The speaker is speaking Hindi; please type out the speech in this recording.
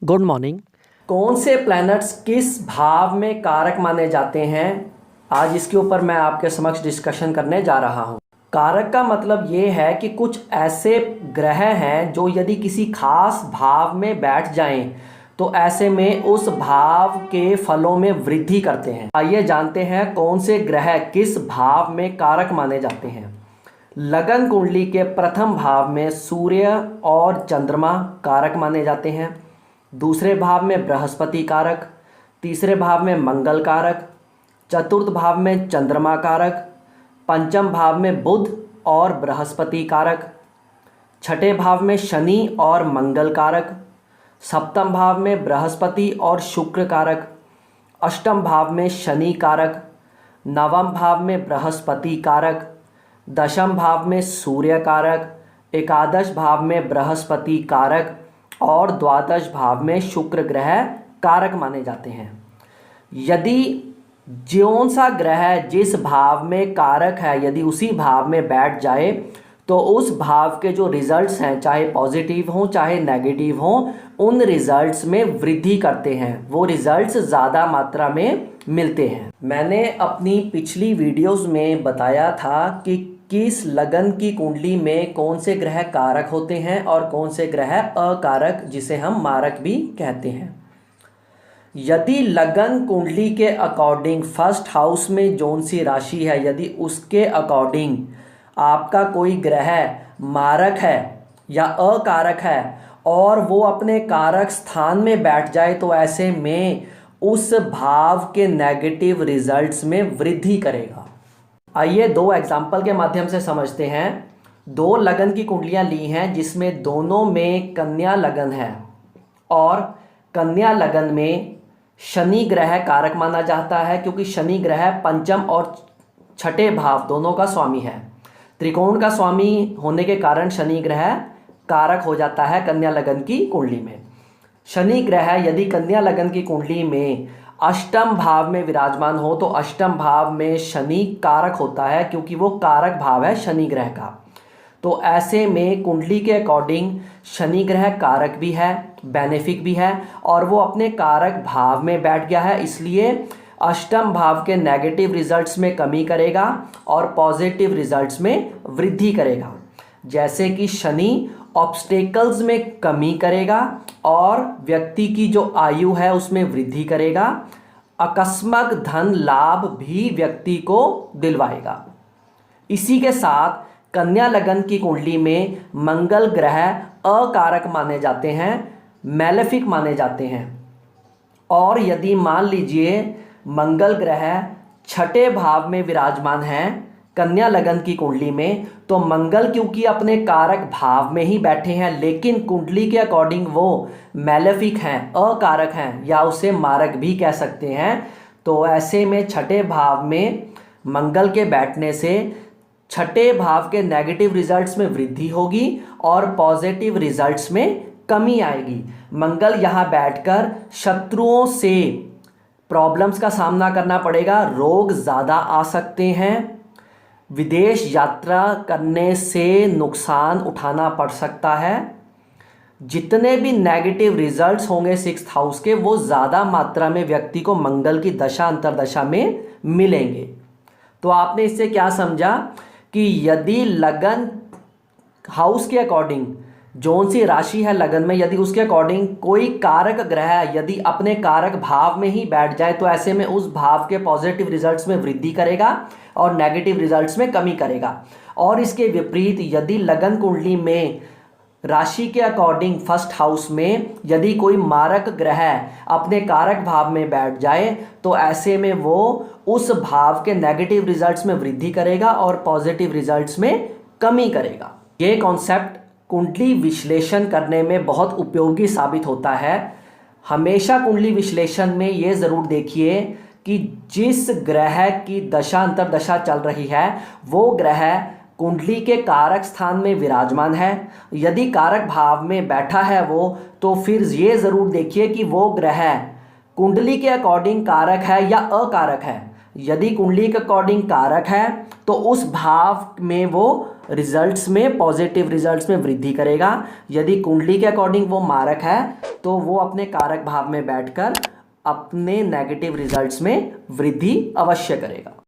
Good morning. कौन से प्लैनेट्स किस भाव में कारक माने जाते हैं, आज इसके ऊपर मैं आपके समक्ष डिस्कशन करने जा रहा हूं। कारक का मतलब ये है कि कुछ ऐसे ग्रह हैं जो यदि किसी खास भाव में बैठ जाएं तो ऐसे में उस भाव के फलों में वृद्धि करते हैं। आइए जानते हैं कौन से ग्रह किस भाव में कारक माने जाते हैं। लगन कुंडली के प्रथम भाव में सूर्य और चंद्रमा कारक माने जाते हैं। दूसरे भाव में बृहस्पति कारक, तीसरे भाव में मंगल कारक, चतुर्थ भाव में चंद्रमा कारक, पंचम भाव में बुध और बृहस्पति कारक, छठे भाव में शनि और मंगल कारक, सप्तम भाव में बृहस्पति और शुक्र कारक, अष्टम भाव में शनि कारक, नवम भाव में बृहस्पति कारक, दशम भाव में सूर्य कारक, एकादश भाव में बृहस्पति कारक और द्वादश भाव में शुक्र ग्रह कारक माने जाते हैं। यदि ज्यों सा ग्रह जिस भाव में कारक है यदि उसी भाव में बैठ जाए तो उस भाव के जो रिजल्ट्स हैं, चाहे पॉजिटिव हों चाहे नेगेटिव हों, उन रिजल्ट्स में वृद्धि करते हैं, वो रिजल्ट्स ज़्यादा मात्रा में मिलते हैं। मैंने अपनी पिछली वीडियोस में बताया था कि किस लगन की कुंडली में कौन से ग्रह कारक होते हैं और कौन से ग्रह अकारक, जिसे हम मारक भी कहते हैं। यदि लगन कुंडली के अकॉर्डिंग फर्स्ट हाउस में जौन सी राशि है, यदि उसके अकॉर्डिंग आपका कोई ग्रह मारक है या अकारक है और वो अपने कारक स्थान में बैठ जाए तो ऐसे में उस भाव के नेगेटिव रिजल्ट्स में वृद्धि करेगा। आइए दो एग्जाम्पल के माध्यम से समझते हैं। दो लगन की कुंडलियां ली हैं जिसमें दोनों में कन्या लगन है और कन्या लगन में शनि ग्रह कारक माना जाता है क्योंकि शनि ग्रह पंचम और छठे भाव दोनों का स्वामी है। त्रिकोण का स्वामी होने के कारण शनि ग्रह कारक हो जाता है कन्या लगन की कुंडली में। शनि ग्रह यदि कन्या लगन की कुंडली में अष्टम भाव में विराजमान हो तो अष्टम भाव में शनि कारक होता है क्योंकि वो कारक भाव है शनि ग्रह का। तो ऐसे में कुंडली के अकॉर्डिंग शनि ग्रह कारक भी है, बेनिफिक भी है और वो अपने कारक भाव में बैठ गया है, इसलिए अष्टम भाव के नेगेटिव रिजल्ट्स में कमी करेगा और पॉजिटिव रिजल्ट्स में वृद्धि करेगा। जैसे कि शनि ऑब्स्टेकल्स में कमी करेगा और व्यक्ति की जो आयु है उसमें वृद्धि करेगा। आकस्मिक धन लाभ भी व्यक्ति को दिलवाएगा। इसी के साथ कन्या लगन की कुंडली में मंगल ग्रह अकारक माने जाते हैं, मैलेफिक माने जाते हैं। और यदि मान लीजिए मंगल ग्रह छठे भाव में विराजमान है कन्या लगन की कुंडली में, तो मंगल क्योंकि अपने कारक भाव में ही बैठे हैं लेकिन कुंडली के अकॉर्डिंग वो मैलेफिक हैं, अकारक हैं या उसे मारक भी कह सकते हैं। तो ऐसे में छठे भाव में मंगल के बैठने से छठे भाव के नेगेटिव रिजल्ट्स में वृद्धि होगी और पॉजिटिव रिजल्ट्स में कमी आएगी। मंगल यहाँ बैठकर शत्रुओं से प्रॉब्लम्स का सामना करना पड़ेगा, रोग ज़्यादा आ सकते हैं, विदेश यात्रा करने से नुकसान उठाना पड़ सकता है। जितने भी नेगेटिव रिजल्ट्स होंगे सिक्स्थ हाउस के वो ज़्यादा मात्रा में व्यक्ति को मंगल की दशा अंतर्दशा में मिलेंगे। तो आपने इससे क्या समझा कि यदि लगन हाउस के अकॉर्डिंग जौन सी राशि है लगन में, यदि उसके अकॉर्डिंग कोई कारक ग्रह यदि अपने कारक भाव में ही बैठ जाए तो ऐसे में उस भाव के पॉजिटिव रिजल्ट्स में वृद्धि करेगा और नेगेटिव रिजल्ट्स में कमी करेगा। और इसके विपरीत यदि लगन कुंडली में राशि के अकॉर्डिंग फर्स्ट हाउस में यदि कोई मारक ग्रह अपने कारक भाव में बैठ जाए तो ऐसे में वो उस भाव के नेगेटिव रिजल्ट्स में वृद्धि करेगा और पॉजिटिव रिजल्ट्स में कमी करेगा। ये कॉन्सेप्ट कुंडली विश्लेषण करने में बहुत उपयोगी साबित होता है। हमेशा कुंडली विश्लेषण में ये ज़रूर देखिए कि जिस ग्रह की दशा अंतर्दशा चल रही है वो ग्रह कुंडली के कारक स्थान में विराजमान है। यदि कारक भाव में बैठा है वो, तो फिर ये ज़रूर देखिए कि वो ग्रह कुंडली के अकॉर्डिंग कारक है या अकारक है। यदि कुंडली के अकॉर्डिंग कारक है तो उस भाव में वो रिजल्ट्स में, पॉजिटिव रिजल्ट्स में वृद्धि करेगा। यदि कुंडली के अकॉर्डिंग वो मारक है तो वो अपने कारक भाव में बैठकर अपने नेगेटिव रिजल्ट्स में वृद्धि अवश्य करेगा।